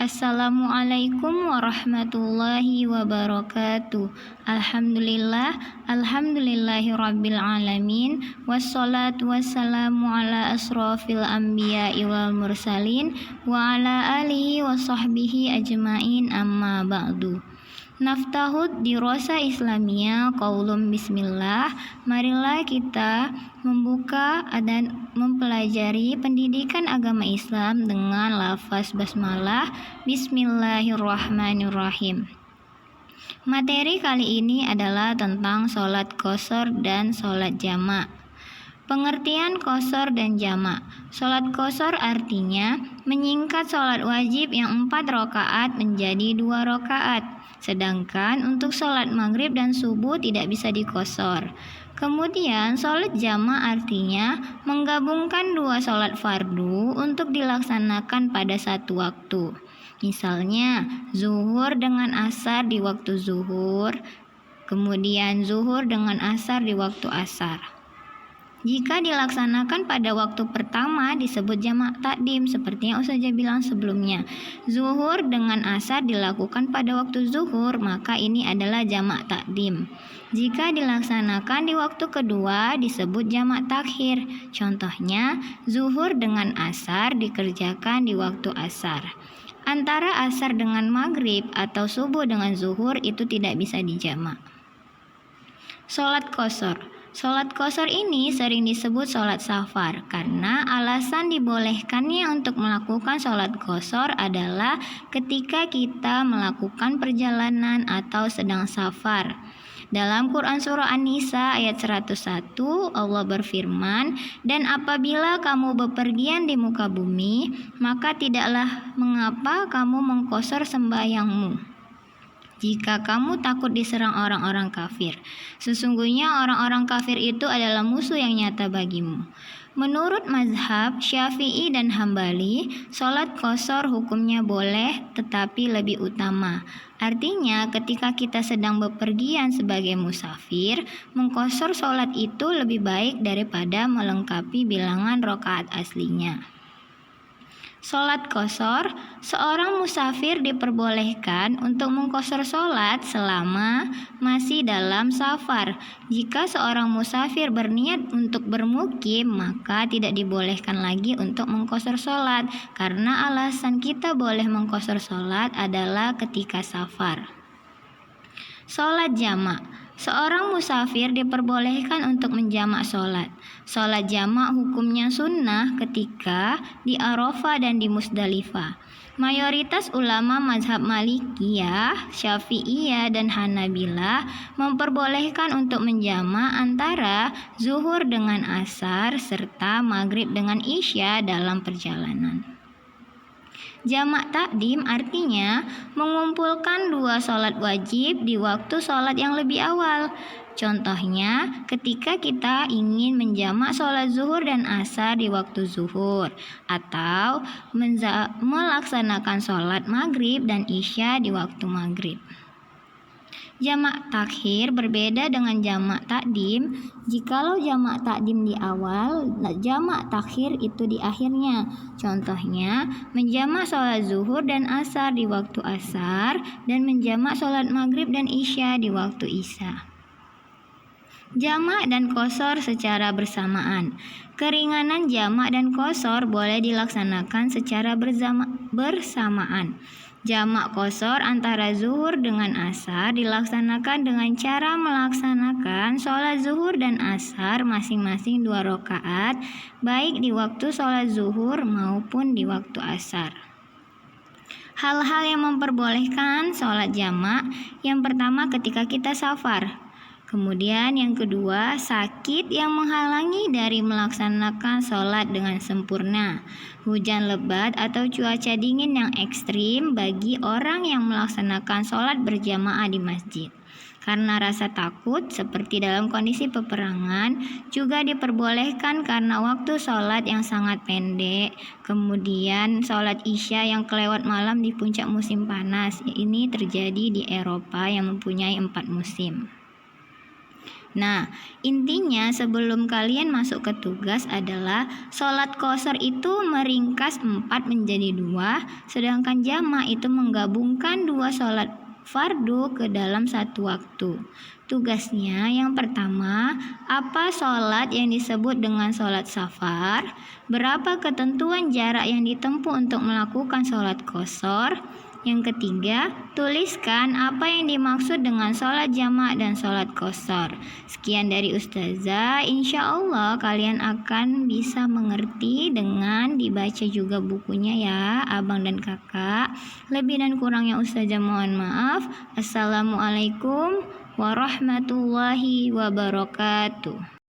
Assalamualaikum warahmatullahi wabarakatuh. Alhamdulillahirabbil alamin. Wassalatu wassalamu ala asrofil anbiya'i wal mursalin wa ala alihi wa sahbihi ajmain, amma ba'du. Naftahud dirasa Islamiyah qaulun bismillah. Marilah kita membuka dan mempelajari pendidikan agama Islam dengan lafaz basmalah. Bismillahirrahmanirrahim. Materi kali ini adalah tentang sholat qashar dan sholat jamak. Pengertian qashar dan jamak. Sholat qashar artinya menyingkat sholat wajib yang 4 rakaat menjadi 2 rakaat. Sedangkan untuk sholat maghrib dan subuh tidak bisa diqashar. Kemudian sholat jamak artinya menggabungkan 2 sholat fardu untuk dilaksanakan pada satu waktu. Misalnya zuhur dengan asar di waktu zuhur, kemudian zuhur dengan asar di waktu asar. Jika dilaksanakan pada waktu pertama disebut jamak takdim, seperti yang Ustazah bilang sebelumnya. Zuhur dengan asar dilakukan pada waktu zuhur, maka ini adalah jamak takdim. Jika dilaksanakan di waktu kedua disebut jamak takhir. Contohnya, zuhur dengan asar dikerjakan di waktu asar. Antara asar dengan maghrib atau subuh dengan zuhur itu tidak bisa dijamak. Sholat qashar. Sholat qashar ini sering disebut sholat safar karena alasan dibolehkannya untuk melakukan sholat qashar adalah ketika kita melakukan perjalanan atau sedang safar. Dalam Quran Surah An-Nisa ayat 101, Allah berfirman, "Dan apabila kamu bepergian di muka bumi, maka tidaklah mengapa kamu mengqashar sembahyangmu jika kamu takut diserang orang-orang kafir. Sesungguhnya orang-orang kafir itu adalah musuh yang nyata bagimu." Menurut mazhab Syafi'i dan Hambali, sholat qashar hukumnya boleh tetapi lebih utama. Artinya ketika kita sedang bepergian sebagai musafir, mengqashar sholat itu lebih baik daripada melengkapi bilangan rakaat aslinya. Sholat qashar, seorang musafir diperbolehkan untuk mengqashar sholat selama masih dalam safar. Jika seorang musafir berniat untuk bermukim, maka tidak dibolehkan lagi untuk mengqashar sholat, karena alasan kita boleh mengqashar sholat adalah ketika safar. Sholat jamak. Seorang musafir diperbolehkan untuk menjamak sholat. Sholat jamak hukumnya sunnah ketika di Arafah dan di Musdalifah. Mayoritas ulama mazhab Malikiyah, Syafi'iyah, dan Hanabilah memperbolehkan untuk menjamak antara zuhur dengan asar serta maghrib dengan isya dalam perjalanan. Jamak takdim artinya mengumpulkan 2 sholat wajib di waktu sholat yang lebih awal. Contohnya, ketika kita ingin menjamak sholat zuhur dan asar di waktu zuhur, atau melaksanakan sholat maghrib dan isya di waktu maghrib. Jamak takhir berbeda dengan jamak takdim. Jikalau jamak takdim di awal, jamak takhir itu di akhirnya. Contohnya, menjamak sholat zuhur dan asar di waktu asar dan menjamak sholat maghrib dan isya di waktu isya. Jamak dan qashar secara bersamaan. Keringanan jamak dan qashar boleh dilaksanakan secara bersamaan. Jamak qashar antara zuhur dengan asar dilaksanakan dengan cara melaksanakan sholat zuhur dan asar masing-masing 2 rakaat, baik di waktu sholat zuhur maupun di waktu asar. Hal-hal yang memperbolehkan sholat jamak, yang pertama ketika kita safar. Kemudian yang kedua, sakit yang menghalangi dari melaksanakan sholat dengan sempurna. Hujan lebat atau cuaca dingin yang ekstrim bagi orang yang melaksanakan sholat berjamaah di masjid. Karena rasa takut seperti dalam kondisi peperangan juga diperbolehkan karena waktu sholat yang sangat pendek. Kemudian sholat isya yang kelewat malam di puncak musim panas. Ini terjadi di Eropa yang mempunyai 4 musim. Nah, intinya sebelum kalian masuk ke tugas adalah sholat qashar itu meringkas 4 menjadi 2, sedangkan jamak itu menggabungkan 2 sholat fardu ke dalam satu waktu. Tugasnya yang pertama, apa sholat yang disebut dengan sholat safar? Berapa ketentuan jarak yang ditempuh untuk melakukan sholat qashar? Yang ketiga, tuliskan apa yang dimaksud dengan sholat jamak dan sholat qashar. Sekian dari Ustazah, insya Allah kalian akan bisa mengerti dengan dibaca juga bukunya ya, abang dan kakak. Lebih dan kurangnya Ustazah mohon maaf. Assalamualaikum warahmatullahi wabarakatuh.